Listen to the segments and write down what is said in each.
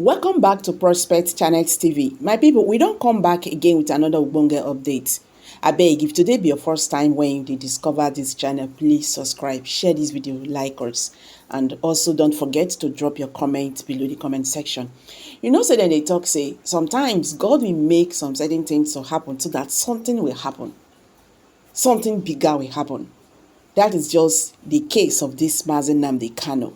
Welcome back to Prospect Channels TV. My people, we don't come back again with another Ubonge update. I beg, if today be your first time when you discover this channel, please subscribe, share this video, like us, and also don't forget to drop your comment below the comment section. You know, so then they talk, say, sometimes God will make some certain things to happen so that something will happen. Something bigger will happen. That is just the case of this NNAMDI KANU.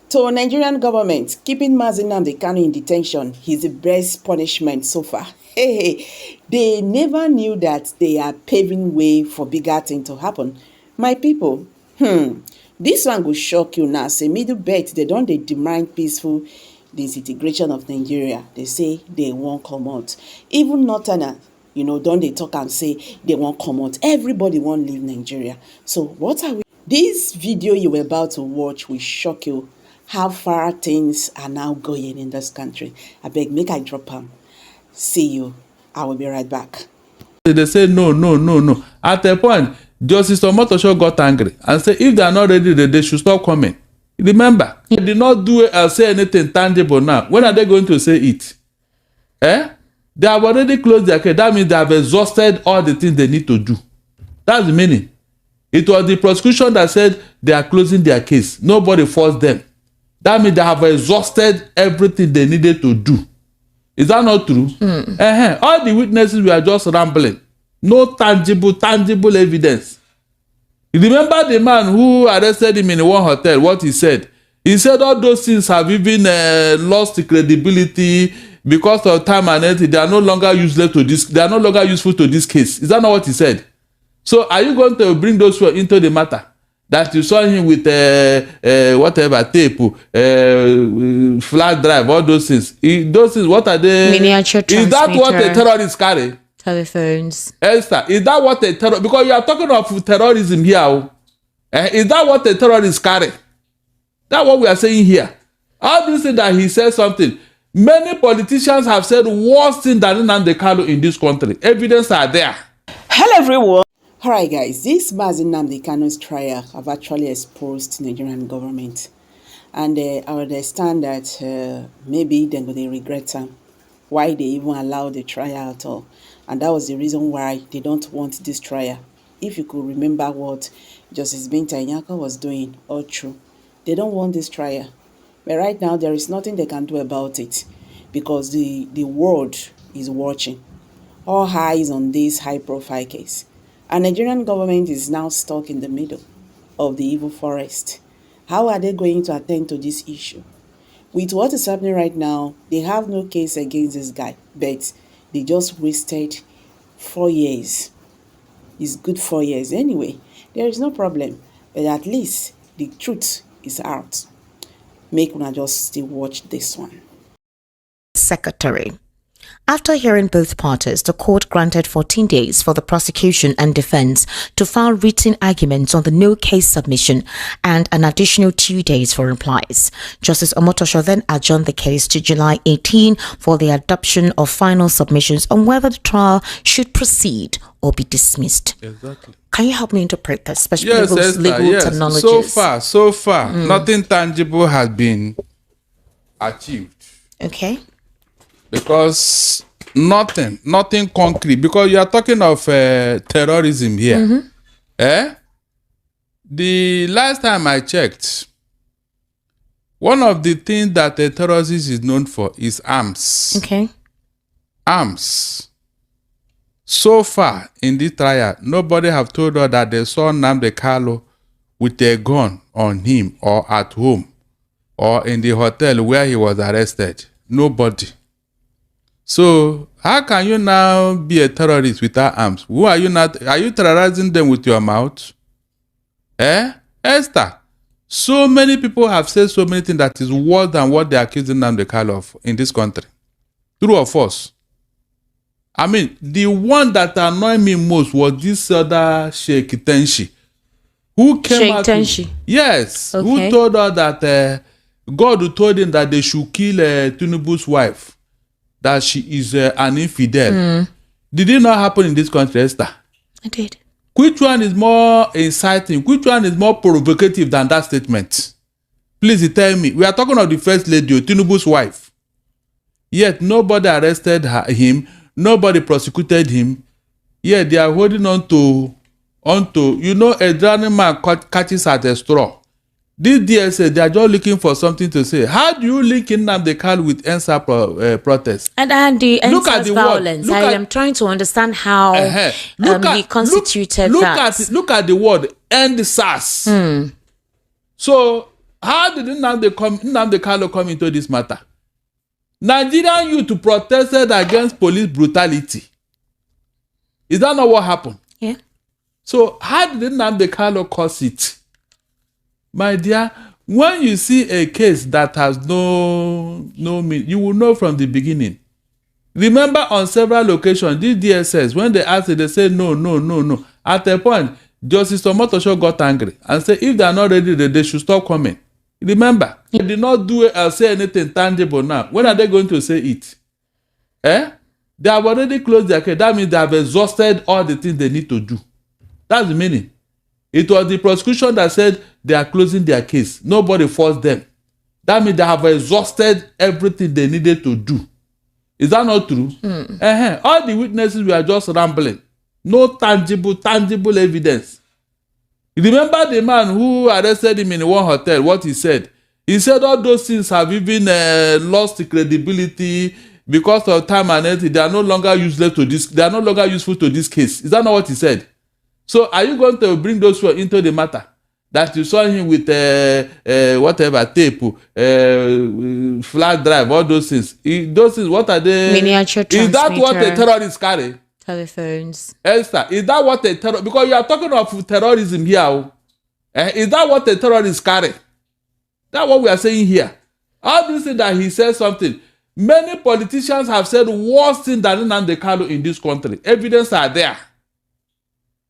So Nigerian government keeping NNAMDI KANU in detention is the best punishment so far. Hey, they never knew that they are paving way for bigger things to happen. My people, this one will shock you now. Say middle bet they don't demand peaceful disintegration of Nigeria. They say they won't come out. Even Northerners, don't they talk and say they won't come out. Everybody won't leave Nigeria. So what are we? This video you were about to watch will shock you. How far things are now going in this country. I beg, make I drop them. See you. I will be right back. They say no. At a point, Justice Omotosho got angry and said if they are not ready, they should stop coming. Remember, they did not do or say anything tangible now. When are they going to say it? They have already closed their case. That means they have exhausted all the things they need to do. That's the meaning. It was the prosecution that said they are closing their case. Nobody forced them. That means they have exhausted everything they needed to do. Is that not true? All the witnesses were just rambling. No tangible evidence. You remember the man who arrested him in one hotel, what he said? He said all those things have even lost credibility because of time and energy. They are no longer useless to this. They are no longer useful to this case. Is that not what he said? So are you going to bring those people into the matter? That you saw him with whatever tape, flash drive, all those things. Those things, what are they? Miniature transmitter. Is that what a terrorist carry? Telephones. Esther, is that what a terrorist? Because you are talking of terrorism here. Is that what a terrorist carry? That's what we are saying here. All these things that he said something. Many politicians have said worse things than NNAMDI KANU in this country. Evidence are there. Hello everyone. Alright guys, this NNAMDI KANU's trial have actually exposed the Nigerian government. And I understand that maybe they're going to regret them. Why they even allowed the trial at all. And that was the reason why they don't want this trial. If you could remember what Justice Binta Nyako was doing, all true. They don't want this trial. But right now, there is nothing they can do about it. Because the world is watching. All eyes on this high-profile case. And Nigerian government is now stuck in the middle of the evil forest. How are they going to attend to this issue? With what is happening right now, they have no case against this guy, but they just wasted 4 years. It's good 4 years anyway. There is no problem, but at least the truth is out. Make una just still watch this one. Secretary. After hearing both parties, the court granted 14 days for the prosecution and defense to file written arguments on the no-case submission and an additional 2 days for replies. Justice Omotosho then adjourned the case to July 18 for the adoption of final submissions on whether the trial should proceed or be dismissed. Exactly. Can you help me interpret that, especially Yes, those Esther, legal yes. terminologies? So far, nothing tangible has been achieved. Okay. Because nothing concrete. Because you are talking of terrorism here. The last time I checked, one of the things that a terrorist is known for is arms. Okay. Arms. So far in this trial, nobody have told us that they saw NNAMDI KANU with a gun on him or at home or in the hotel where he was arrested. Nobody. So how can you now be a terrorist without arms? Who are you not? Are you terrorizing them with your mouth? Esther, so many people have said so many things that is worse than what they are accusing NNAMDI KANU of in this country. True or false? I mean, the one that annoyed me most was this other Sheikh Tenshi. Who came out? Tenshi. Yes. Okay. Who told her that God told him that they should kill Tinubu's wife. That she is an infidel. Did it not happen in this country, Esther? I did. Which one is more inciting? Which one is more provocative than that statement? Please tell me. We are talking of the first lady, Tinubu's wife. Yet nobody arrested him, nobody prosecuted him. Yet they are holding on to a drowning man catches at a straw. This DSA, they are just looking for something to say. How do you link NNAMDI Kanu with EndSARS protest? And the EndSARS violence. I am trying to understand how he constituted that. Look at the word EndSARS. So how did NNAMDI Kanu come into this matter? Nigerian youth protested against police brutality. Is that not what happened? Yeah. So how did NNAMDI Kanu cause it? My dear, when you see a case that has no meaning, you will know from the beginning. Remember on several occasions, these DSS, when they asked it, they say no. At a point, Justice Omotosho got angry and said if they are not ready, they should stop coming. Remember, they did not do it or say anything tangible now. When are they going to say it? They have already closed their case. That means they have exhausted all the things they need to do. That's the meaning. It was the prosecution that said they are closing their case. Nobody forced them. That means they have exhausted everything they needed to do. Is that not true? All the witnesses were just rambling. No tangible evidence. Remember the man who arrested him in one hotel, what he said? He said all those things have even lost credibility because of time and energy. They are no longer useless to this. They are no longer useful to this case. Is that not what he said? So are you going to bring those people into the matter? That you saw him with whatever tape, flash drive, all those things. Those things, what are they? Miniature transmitter. Is that what a terrorist carry? Telephones. Esther, is that what a terrorist? Because you are talking of terrorism here. Is that what a terrorist carry? That's what we are saying here. All these things that he said something. Many politicians have said worse things than NNAMDI Kanu in this country. Evidence are there.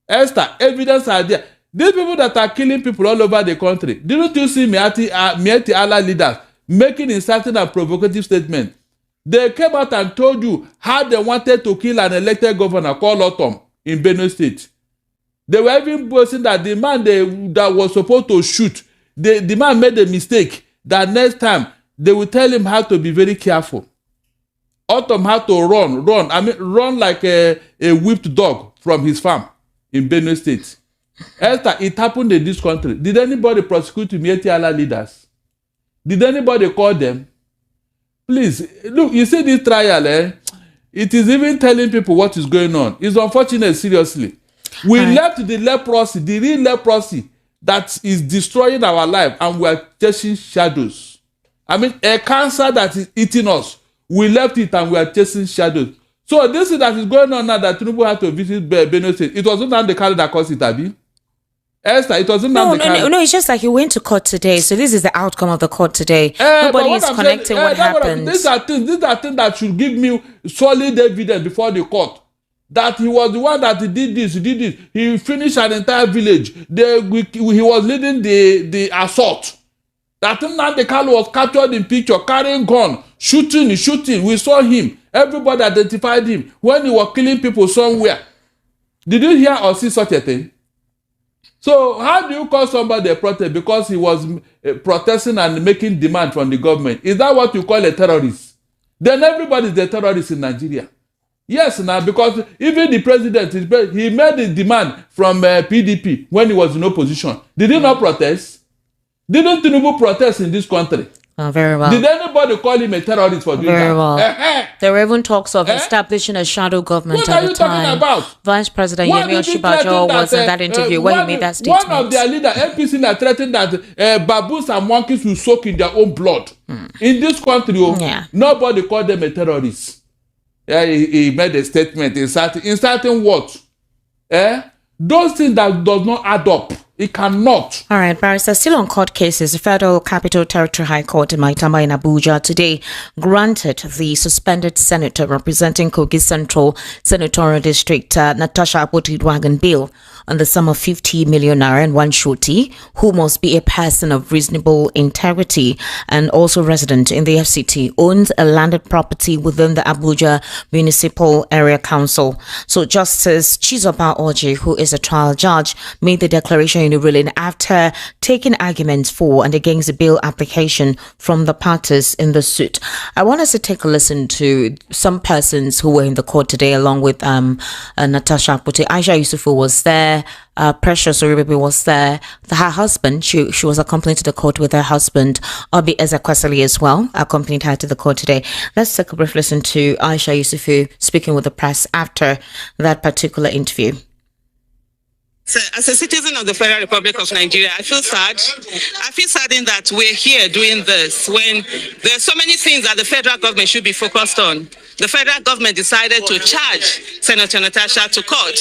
Esther, evidence are there. These people that are killing people all over the country, didn't you see Mieti Allah leaders making insulting and provocative statements? They came out and told you how they wanted to kill an elected governor called Otom in Benue State. They were even boasting that the man that was supposed to shoot, the man made a mistake, that next time they will tell him how to be very careful. Otom had to run like a whipped dog from his farm in Benue State. Esther, it happened in this country. Did anybody prosecute Mieti Allah leaders? Did anybody call them? Please, look, you see this trial, it is even telling people what is going on. It's unfortunate, seriously. We left the leprosy, the real leprosy that is destroying our life, and we are chasing shadows. I mean, a cancer that is eating us. We left it and we are chasing shadows. So this is that is going on now that Tinubu had to visit Benue State. It wasn't NNAMDI Kanu that caused it, Abi. Esther, it wasn't NNAMDI Kanu. No, it's just like he went to court today. So this is the outcome of the court today. Nobody is connecting what happened. These are things that should give me solid evidence before the court. That he was the one that did this. He finished an entire village. He was leading the assault. That NNAMDI Kanu was captured in picture, carrying gun, shooting. We saw him. Everybody identified him when he was killing people somewhere. Did you hear or see such a thing? So how do you call somebody a protest because he was protesting and making demand from the government? Is that what you call a terrorist? Then everybody is a terrorist in Nigeria. Yes, now, because even the president, he made a demand from PDP when he was in opposition. Did he not protest? Didn't Tinubu protest in this country? Very well. Did anybody call him a terrorist for doing that? Very well. There were even talks of establishing a shadow government at the time. What are you talking about? Vice President Yemi Osinbajo was in that interview when he made that statement. One of their leaders, MPC, threatened that baboons and monkeys will soak in their own blood. In this country, nobody called them a terrorist. He made a statement inserting what? Those things that does not add up. It cannot. All right, Barrister, still on court cases, the Federal Capital Territory High Court in Maitama in Abuja today granted the suspended senator representing Kogi Central Senatorial District, Natasha Akpoti-Dwagan, bail on the sum of 50 million naira and one shorty, who must be a person of reasonable integrity and also resident in the FCT, owns a landed property within the Abuja Municipal Area Council. So Justice Chizoba Orji, who is a trial judge, made the declaration in KANU ruling after taking arguments for and against the bill application from the parties in the suit. I want us to take a listen to some persons who were in the court today, along with Natasha Akpoti. Aisha Yusufu was there. Precious Oribibi was there. Her husband, she was accompanied to the court with her husband, Obi Ezekwesili as well, accompanied her to the court today. Let's take a brief listen to Aisha Yusufu speaking with the press after that particular interview. As a citizen of the Federal Republic of Nigeria, I feel sad. I feel saddened that we're here doing this when there are so many things that the federal government should be focused on. The federal government decided to charge Senator Natasha to court.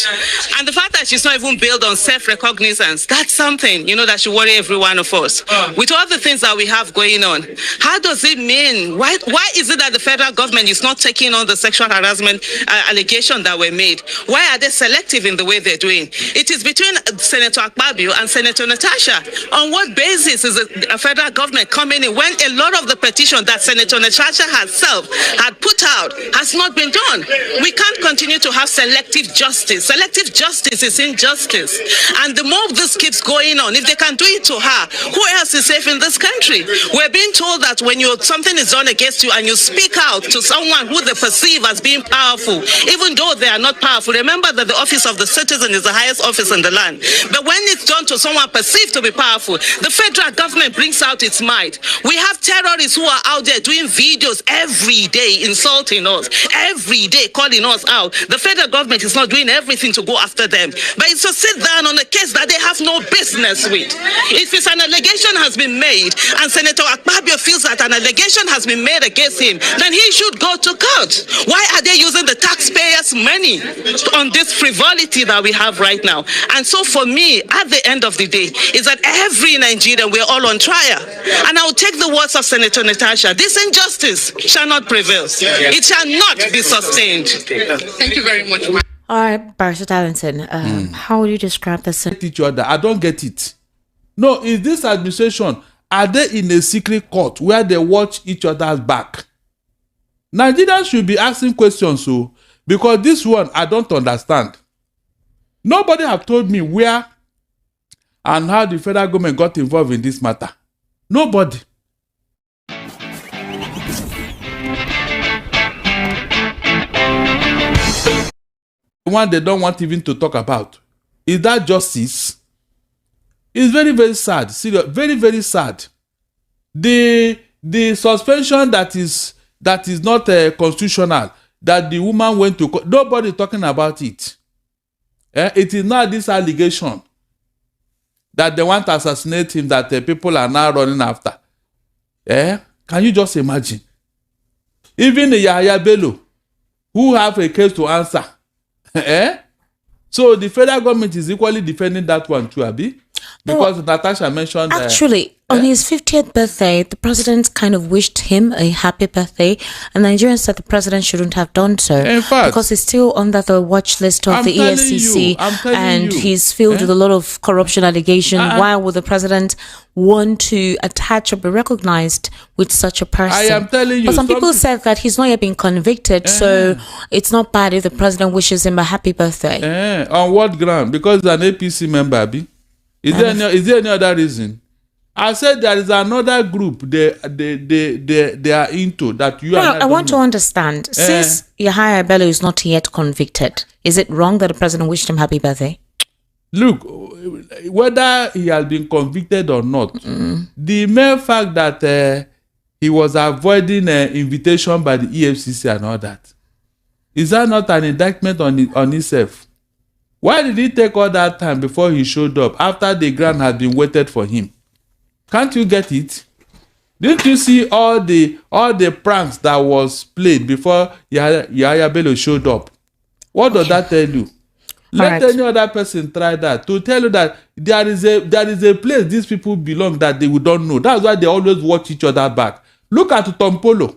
And the fact that she's not even built on self-recognizance, that's something, that should worry every one of us. With all the things that we have going on, how does it mean? Why is it that the federal government is not taking on the sexual harassment allegation that were made? Why are they selective in the way they're doing? It is between Senator Akpabio and Senator Natasha. On what basis is the federal government coming in when a lot of the petition that Senator Natasha herself had put out has not been done? We can't continue to have selective justice. Selective justice is injustice. And the more this keeps going on, if they can do it to her, who else is safe in this country? We're being told that when something is done against you and you speak out to someone who they perceive as being powerful, even though they are not powerful, remember that the office of the citizen is the highest office in the land. But when it's done to someone perceived to be powerful, the federal government brings out its might. We have terrorists who are out there doing videos every day, insulting us, every day calling us out. The federal government is not doing everything to go after them. But it's to sit down on a case that they have no business with. If it's an allegation has been made and Senator Akpabio feels that an allegation has been made against him, then he should go to court. Why are they using the taxpayers' money on this frivolity that we have right now? And so for me, at the end of the day, is that every Nigerian, we're all on trial. And I will take the words of Senator Natasha. This injustice shall not prevail. It shall not be sustained. Thank you very much. All right, Barrister Darlington, how would you describe this? Each other. I don't get it. No, in this administration, are they in a secret court where they watch each other's back? Nigerians should be asking questions, so because this one I don't understand. Nobody have told me where and how the federal government got involved in this matter. Nobody. The one they don't want even to talk about. Is that justice? It's very, very sad. Serious, very, very sad. The suspension that is not constitutional, that the woman went to court, nobody talking about it. It is not this allegation that they want to assassinate him that people are now running after. Can you just imagine? Even the Yahya Bello, who have a case to answer. So the federal government is equally defending that one too, Abi? Because Natasha mentioned... Actually, on his 50th birthday, the president kind of wished him a happy birthday, and Nigerians said the president shouldn't have done so. In fact, because he's still under the watch list of the EFCC, and he's filled with a lot of corruption allegations. Why would the president want to attach or be recognized with such a person? I am telling you. But some people said that he's not yet been convicted, so it's not bad if the president wishes him a happy birthday. On what ground? Because he's an APC member, Abi? Is there any other reason? I said there is another group they are into that you are. I want to understand. Since Yahya Bello is not yet convicted, is it wrong that the president wished him happy birthday? Look, whether he has been convicted or not, the mere fact that he was avoiding an invitation by the EFCC and all that, is that not an indictment on himself? Why did it take all that time before he showed up after the grant had been waited for him? Can't you get it? Didn't you see all the pranks that was played before Yahya Bello showed up? What does that tell you? Let any other person try that to tell you that there is a place these people belong that they don't know. That's why they always watch each other back. Look at Tom Polo.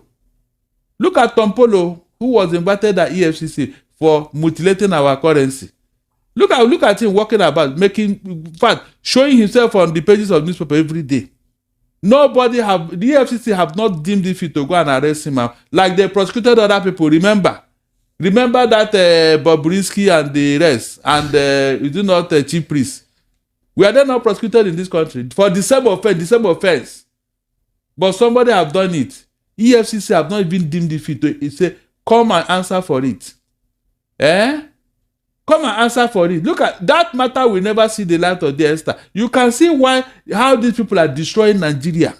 Look at Tom Polo, who was invited at EFCC for mutilating our currency. Look at him walking about, showing himself on the pages of newspaper every day. The EFCC have not deemed it fit to go and arrest him like they prosecuted other people. Remember that Bobrisky and the rest, and is it not Chief Priest? We are then not prosecuted in this country for the same offense. But somebody have done it. EFCC have not even deemed it fit to say, come and answer for it. Come and answer for it. Look at that matter will never see the light of day, Esther. You can see how these people are destroying Nigeria.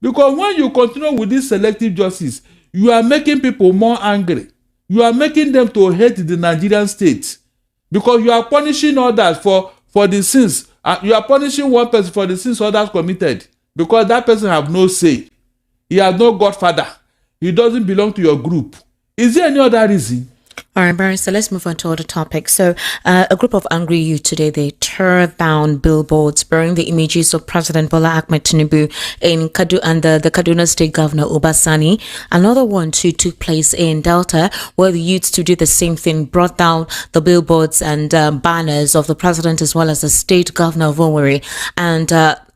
Because when you continue with this selective justice, you are making people more angry. You are making them to hate the Nigerian state. Because you are punishing others for the sins. You are punishing one person for the sins others committed. Because that person have no say. He has no godfather. He doesn't belong to your group. Is there any other reason? All right, Barrister, let's move on to other topics. So, a group of angry youth today, they tore down billboards bearing the images of President Bola Ahmed Tinubu in and the Kaduna State Governor Obasani. Another one too took place in Delta, where the youths to do the same thing brought down the billboards and banners of the president as well as the state governor of Owerri. And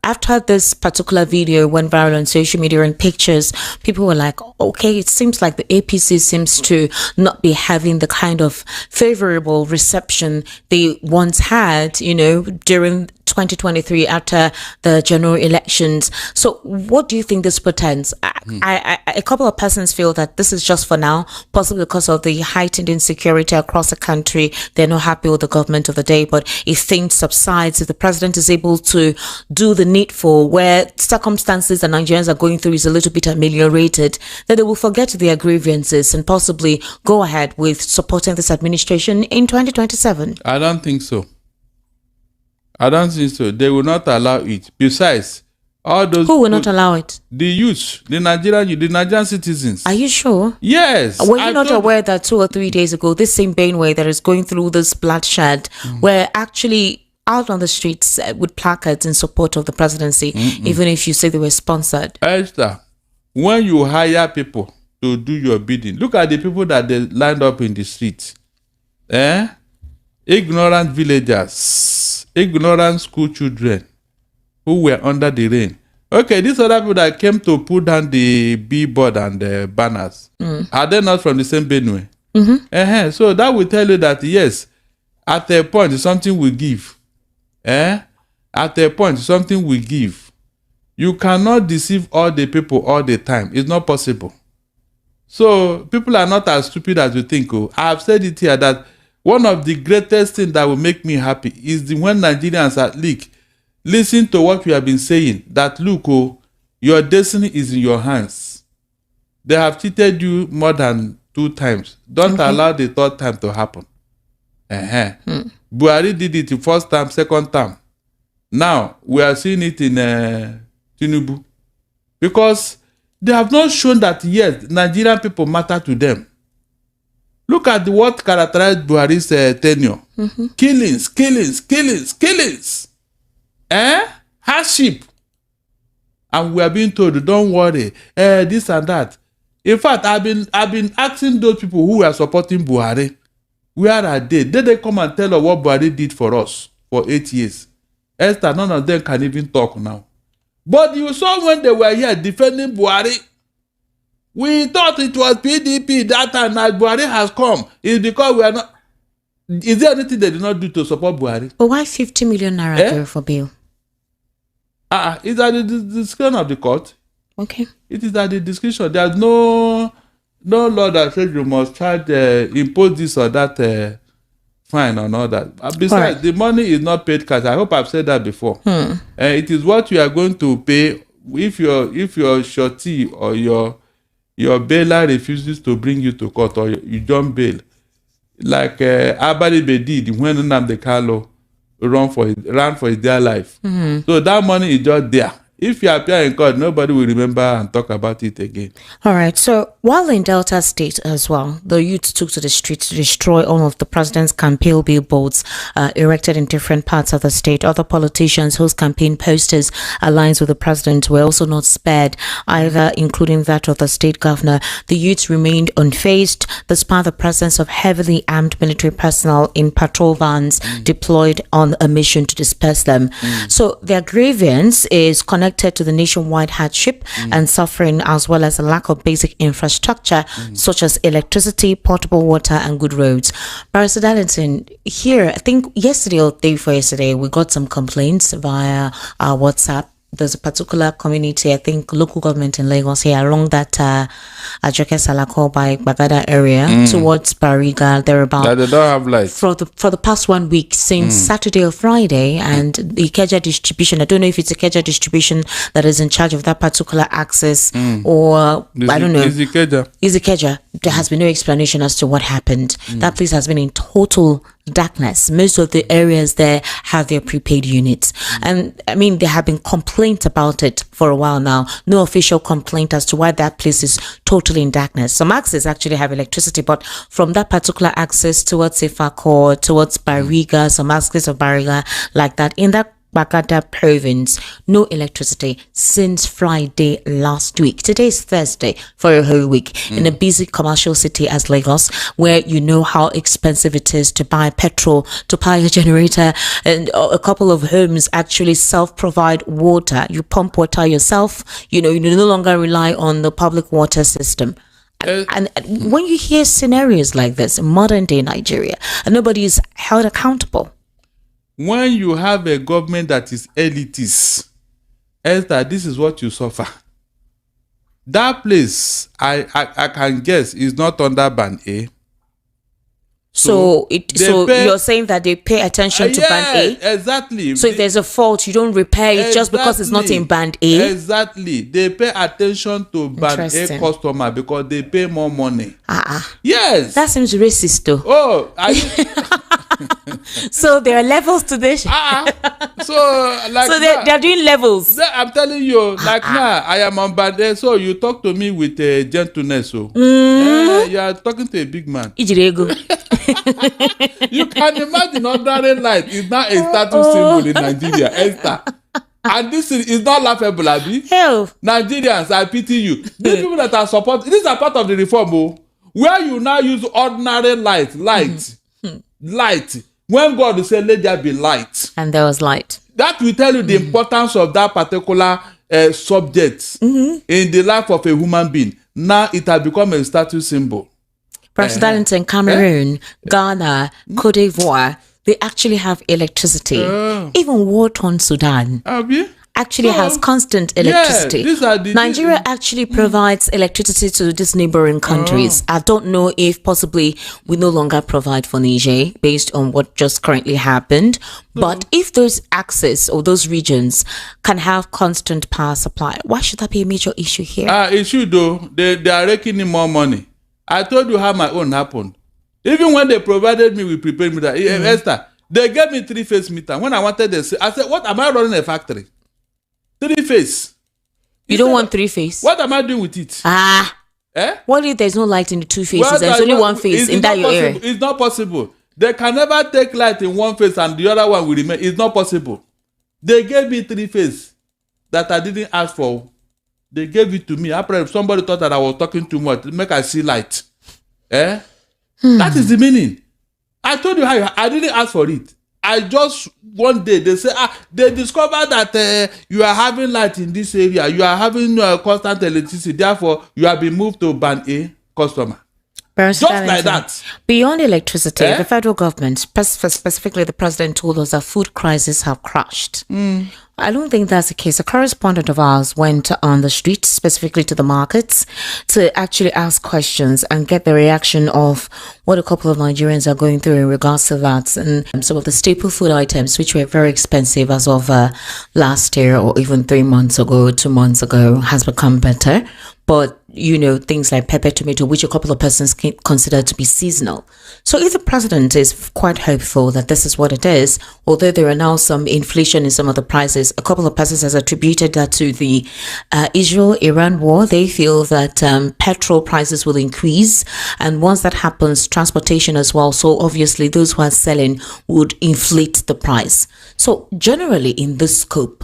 after this particular video went viral on social media and pictures, people were like, okay, it seems like the APC seems to not be having the kind of favorable reception they once had, during 2023 after the general elections. So what do you think this portends? A couple of persons feel that this is just for now, possibly because of the heightened insecurity across the country. They're not happy with the government of the day, but if things subsides, if the president is able to do the needful, where circumstances that Nigerians are going through is a little bit ameliorated, then they will forget their grievances and possibly go ahead with supporting this administration in 2027. I don't think so. They will not allow it. Besides, all those who will not allow it? The youth, the Nigerian citizens. Are you sure? Yes. Were you not aware that 2 or 3 days ago, this same Benway that is going through this bloodshed were actually out on the streets with placards in support of the presidency, even if you say they were sponsored? Esther, when you hire people to do your bidding, look at the people that they lined up in the streets. Ignorant villagers, ignorant school children who were under the rain. Okay, these other people that came to put down the billboard and the banners, are they not from the same Benue? So that will tell you that, yes, at a point, something will give. At a point, something will give. You cannot deceive all the people all the time. It's not possible. So people are not as stupid as you think. I have said it here that one of the greatest things that will make me happy is when Nigerians at least listen to what we have been saying, that look, your destiny is in your hands. They have cheated you more than 2 times. Don't allow the 3rd time to happen. Buhari did it the 1st time, 2nd time. Now, we are seeing it in Tinubu. Because they have not shown that, yes, Nigerian people matter to them. Look at what characterized Buhari's tenure. Killings. Hardship. And we are being told, don't worry, this and that. In fact, I've been asking those people who are supporting Buhari, where are they? Did they come and tell us what Buhari did for us for 8 years? Esther, none of them can even talk now. But you saw when they were here defending Buhari, we thought it was PDP that time that Buhari has come. It's because we are not. Is there anything they did not do to support Buhari? But why 50 million naira for bail? It's at the discretion of the court. Okay. It is at the discretion. There's no law that says you must impose this or that fine or all that. Besides, the money is not paid cash. I hope I've said that before. It is what you are going to pay if your shorty or your bailer refuses to bring you to court or you jump bail, like Abaribe did when NNAMDI ran for his dear life. So that money is just there. If you appear in court, nobody will remember and talk about it again. All right. So while in Delta State as well, the youth took to the streets to destroy all of the president's campaign billboards erected in different parts of the state. Other politicians whose campaign posters aligns with the president were also not spared either, including that of the state governor. The youths remained unfazed despite the presence of heavily armed military personnel in patrol vans deployed on a mission to disperse them. So their grievance is connected connected to the nationwide hardship and suffering, as well as a lack of basic infrastructure such as electricity, potable water, and good roads. Barrister Darlington, here, I think yesterday or day before yesterday, we got some complaints via our WhatsApp. There's a particular community, I think local government in Lagos here, along that Ajoke Salako by Bagada area towards Bariga, thereabout. That they don't have lights. For the past 1 week, since Saturday or Friday, and the Ikeja distribution, I don't know if it's Ikeja distribution that is in charge of that particular access or I don't know. Is Ikeja. There has been no explanation as to what happened. That place has been in total darkness. Most of the areas there have their prepaid units. And I mean, there have been complaints about it for a while now. No official complaint as to why that place is totally in darkness. Some access actually have electricity, but from that particular access towards Ifako, towards Bariga, some access of Bariga, like that, in that Bagada province, no electricity since Friday last week. Today is Thursday for a whole week in a busy commercial city as Lagos, where you know how expensive it is to buy petrol, to buy a generator, and a couple of homes actually self-provide water. You pump water yourself. You know, you no longer rely on the public water system. And when you hear scenarios like this in modern day Nigeria, and nobody is held accountable. When you have a government that is elitist, Esther, this is what you suffer. That place, I can guess, is not under Band A. So you're saying that they pay attention to Band A? Exactly. So if there's a fault, you don't repair it just because it's not in Band A? Exactly. They pay attention to Band A customer because they pay more money. Yes. That seems racist though. Oh, so there are levels to this. So like they're doing levels. I'm telling you, like now I am on Band A, so you talk to me with gentleness. So you are talking to a big man. You can imagine ordinary light is not a status symbol in Nigeria, Esther. And this is not laughable, Abi. Hell. Nigerians, I pity you. These people that are supporting, these are part of the reform, where you now use ordinary light. When God will say, let there be light. And there was light. That will tell you the importance of that particular subject in the life of a human being. Now it has become a status symbol. President in Cameroon, Ghana, Cote d'Ivoire, they actually have electricity. Even war-torn Sudan actually has constant electricity. Nigeria actually provides electricity to these neighboring countries. I don't know if possibly we no longer provide for Niger based on what just currently happened. But if those access or those regions can have constant power supply, why should that be a major issue here? It should though. They are raking in more money. I told you how my own happened. Even when they provided me with prepaid meter, Esther, they gave me 3-phase meter. When I wanted to I said, what am I running a factory? 3-phase. You don't want 3-phase? What am I doing with it? What if there's no light in the 2 phases? There's only 1 phase in that your area. It's not possible. They can never take light in 1 phase and the other one will remain. It's not possible. They gave me 3-phase that I didn't ask for. They gave it to me. After somebody thought that I was talking too much, make I see light. That is the meaning. I told you how I didn't ask for it. I just one day they say they discovered that you are having light in this area. You are having constant electricity. Therefore, you have been moved to Band A customer. Just like that. Beyond electricity, the federal government, specifically the president, told us that food crises have crashed. I don't think that's the case. A correspondent of ours went on the streets, specifically to the markets, to actually ask questions and get the reaction of what a couple of Nigerians are going through in regards to that. And some of the staple food items, which were very expensive as of last year or even 3 months ago, 2 months ago, has become better. But, you know, things like pepper, tomato, which a couple of persons can consider to be seasonal. So if the president is quite hopeful that this is what it is, although there are now some inflation in some of the prices, a couple of persons has attributed that to the Israel-Iran war. They feel that petrol prices will increase. And once that happens, transportation as well. So obviously those who are selling would inflate the price. So generally in this scope,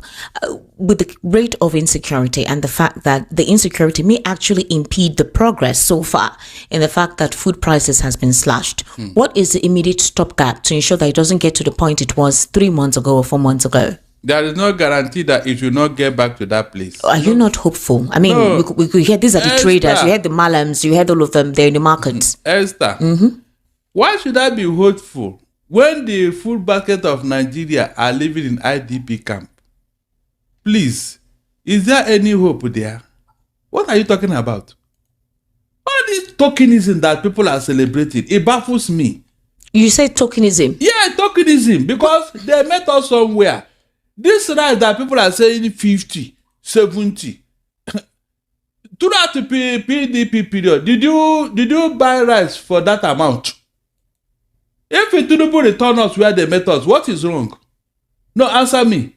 with the rate of insecurity and the fact that the insecurity may actually impede the progress so far in the fact that food prices has been slashed, what is the immediate stopgap to ensure that it doesn't get to the point it was 3 months ago or 4 months ago? There is no guarantee that it will not get back to that place. Are you not hopeful? I mean, No. we could hear these are the Esther. traders. You heard the malams. You heard all of them. They're in the markets. Esther, why should I be hopeful when the full basket of Nigeria are living in IDP camp? Please, is there any hope there? What are you talking about? All this tokenism that people are celebrating, it baffles me. You say tokenism. Yeah, tokenism, because they met us somewhere. This right that people are saying 50, 70. Throughout the PDP period, did you buy rice for that amount? If it didn't return us where they met us, what is wrong? No, answer me.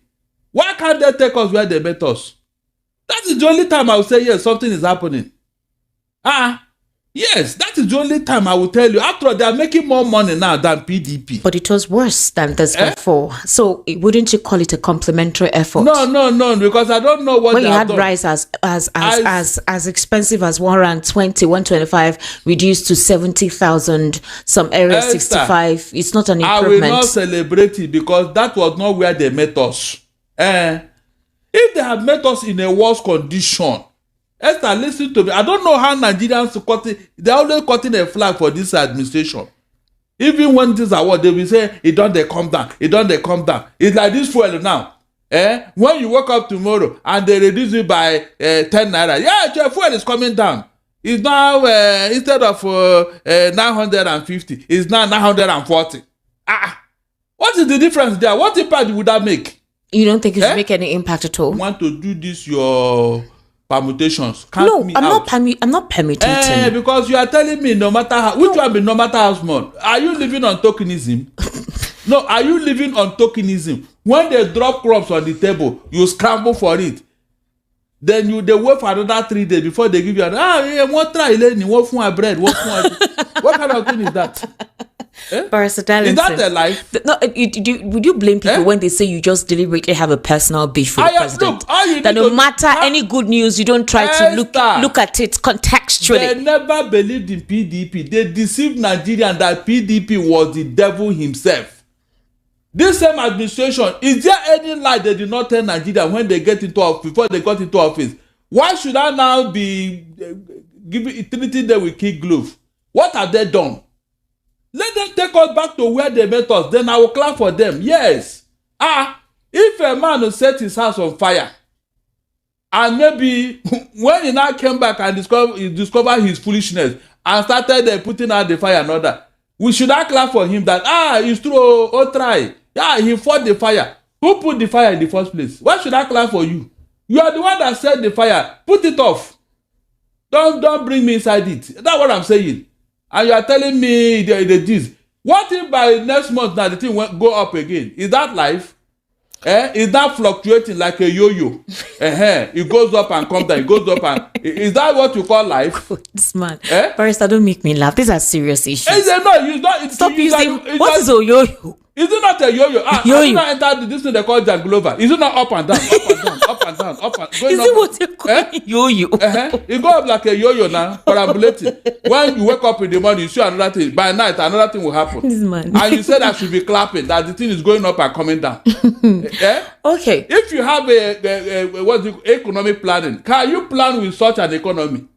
Why can't they take us where they met us? That is the only time I will say yes, something is happening. Yes, that is the only time I will tell you. After all, they are making more money now than PDP. But it was worse than this before. So wouldn't you call it a complementary effort? No, because I don't know what when they you have had done. rice as expensive as 120, 125, reduced to 70,000, some areas Esther, 65. It's not an I improvement. will not celebrate it because that was not where they met us. If they had met us in a worse condition, Esther, listen to me. I don't know how Nigerians they're always cutting a flag for this administration. Even when this award, they will say, it don't they come down. It's like this fuel now. When you wake up tomorrow and they reduce it by 10 naira, yeah, your fuel is coming down. It's now, instead of 950, it's now 940. What is the difference there? What impact would that make? You don't think it should make any impact at all? Want to do this, your permutations? Count me out. I'm not permutating. Because you are telling me no matter how, which one be no matter how small. Are you living on tokenism? No, are you living on tokenism? When they drop crops on the table, you scramble for it. Then they wait for another 3 days before they give you one try, one for bread, one for what kind of thing is that? Barrister Darlington, is that a life? No, would you blame people when they say you just deliberately have a personal beef with the president? That no matter any good news, you don't try to look at it contextually. They never believed in PDP. They deceived Nigerians that PDP was the devil himself. This same administration, is there any lie they did not tell Nigeria when they get into office, before they got into office? Why should I now be treating them with kid glove? What have they done? Let them take us back to where they met us. Then I will clap for them. Yes. If a man will set his house on fire, and maybe when he now came back and discovered his foolishness and started putting out the fire and all that, we should not clap for him that, it's true, try. Yeah, he fought the fire. Who put the fire in the first place? Why should I clap for you? You are the one that set the fire. Put it off. Don't bring me inside it. That's what I'm saying. And you are telling me this. What if by next month now the thing won't go up again? Is that life? Is that fluctuating like a yo-yo? It goes up and comes down. It goes up and is that what you call life? This man, Barrister, don't make me laugh. These are serious issues. Stop using. What is a yo-yo? Is it not a yo-yo? Yo-yo. Have you not entered this thing they call Janglova? Is it not up and down, up and down, up and down, up and down? Is it what you call yo-yo? It go up like a yo-yo now, perambulating. When you wake up in the morning, you see another thing. By night, another thing will happen. This man. And you said I should be clapping, that the thing is going up and coming down. Okay. If you have economic planning, can you plan with such an economy?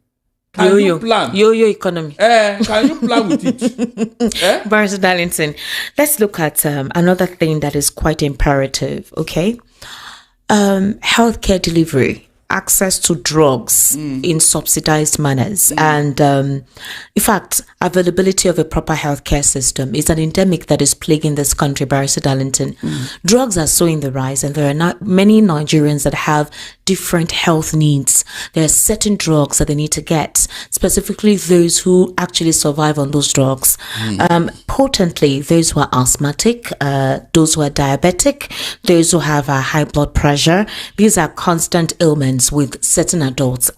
Can you plan? Yo-yo economy. Can you plan with it? Barrister Darlington, let's look at another thing that is quite imperative, okay? Healthcare delivery, access to drugs in subsidized manners, and in fact, availability of a proper healthcare system is an endemic that is plaguing this country, Barrister Darlington. Drugs are so in the rise, and there are not many Nigerians that have different health needs. There are certain drugs that they need to get, specifically those who actually survive on those drugs. Potently, those who are asthmatic, those who are diabetic, those who have high blood pressure. These are constant ailments with certain adults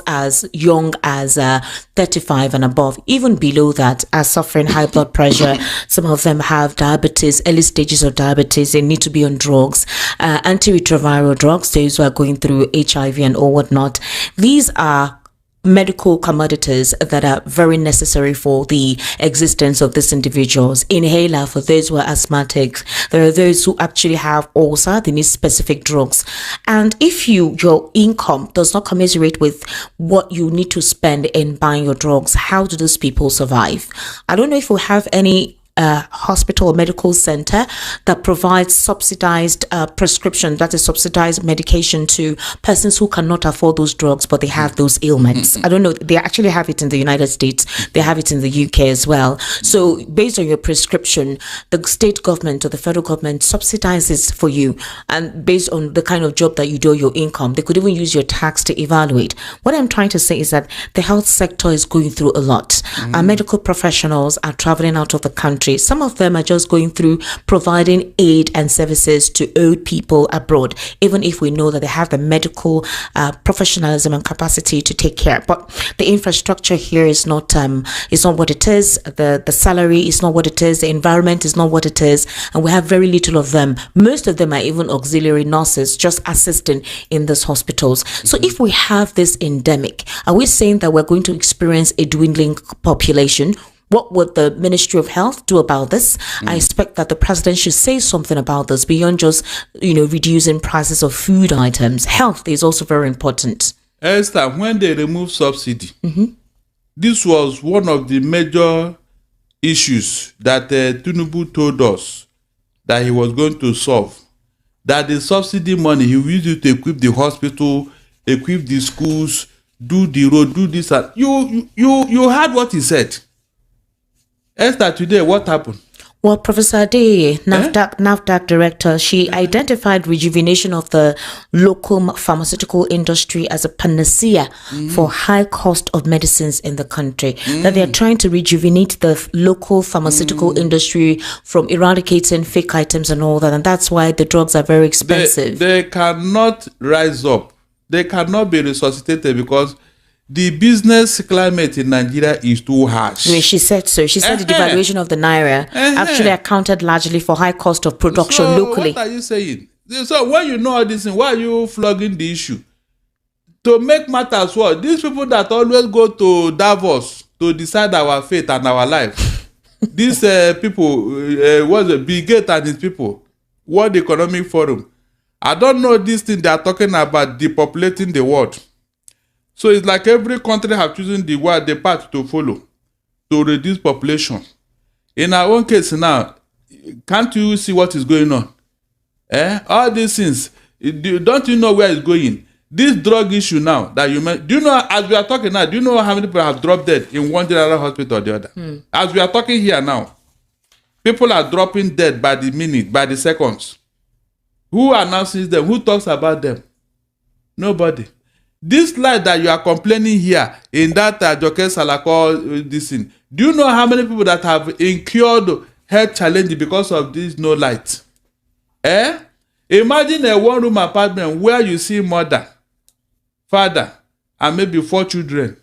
as young as 35 and above, even below that, are suffering high blood pressure. Some of them have diabetes, early stages of diabetes. They need to be on drugs, antiretroviral drugs, those who are going through HIV and or whatnot. These are medical commodities that are very necessary for the existence of these individuals. Inhaler for those who are asthmatics. There are those who actually have ulcer, they need specific drugs. And if your income does not commensurate with what you need to spend in buying your drugs, how do those people survive? I don't know if we have any hospital or medical center that provides subsidized prescription, that is subsidized medication to persons who cannot afford those drugs, but they have those ailments. I don't know. They actually have it in the United States. They have it in the UK as well. So based on your prescription, the state government or the federal government subsidizes for you. And based on the kind of job that you do, your income, they could even use your tax to evaluate. What I'm trying to say is that the health sector is going through a lot. Our medical professionals are traveling out of the country. Some of them are just going through providing aid and services to old people abroad, even if we know that they have the medical professionalism and capacity to take care. But the infrastructure here is not what it is. The salary is not what it is. The environment is not what it is. And we have very little of them. Most of them are even auxiliary nurses just assisting in these hospitals. So if we have this endemic, are we saying that we're going to experience a dwindling population? What would the Ministry of Health do about this? I expect that the president should say something about this beyond just, reducing prices of food items. Health is also very important. Esther, when they remove subsidy, this was one of the major issues that Tinubu told us that he was going to solve. That the subsidy money, he will use it to equip the hospital, equip the schools, do the road, do this. And you heard what he said. Esther, today, what happened? Well, Professor Adeye, NAFDAC director, she identified rejuvenation of the local pharmaceutical industry as a panacea for high cost of medicines in the country. That they are trying to rejuvenate the local pharmaceutical industry from eradicating fake items and all that. And that's why the drugs are very expensive. They cannot rise up. They cannot be resuscitated because the business climate in Nigeria is too harsh. I mean, she said so. She said the devaluation of the naira actually accounted largely for high cost of production locally. What are you saying? So when you know all this, why are you flogging the issue? To make matters worse, these people that always go to Davos to decide our fate and our life, these people, what's it, Bill Gates and his people, World Economic Forum, I don't know this thing they are talking about, depopulating the world. So it's like every country have chosen the path to follow to reduce population. In our own case now, can't you see what is going on? All these things, don't you know where it's going? This drug issue now that you mentioned, do you know, as we are talking now, do you know how many people have dropped dead in one general hospital or the other? As we are talking here now, people are dropping dead by the minute, by the seconds. Who announces them? Who talks about them? Nobody. This light that you are complaining here in that Joke Salako this thing, do you know how many people that have incurred health challenge because of this no light? Imagine a one-room apartment where you see mother, father, and maybe 4 children.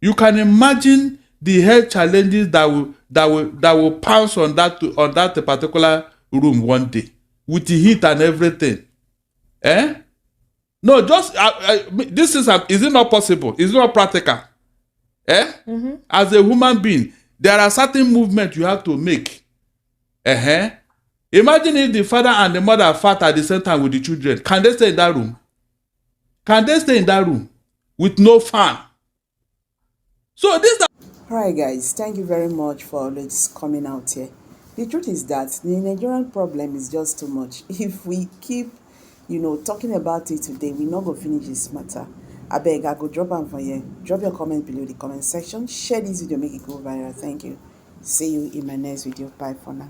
You can imagine the health challenges that will pounce on that particular room one day with the heat and everything. No, just this is it not possible? Is it not practical? As a human being, there are certain movements you have to make. Imagine if the father and the mother are fat at the same time with the children. Can they stay in that room? Can they stay in that room with no fan? So this. Alright guys, thank you very much for always coming out here. The truth is that the Nigerian problem is just too much. If we keep talking about it today, we not go finish this matter. I beg, I go drop am for you. Drop your comment below the comment section. Share this video, make it go viral. Thank you. See you in my next video. Bye for now.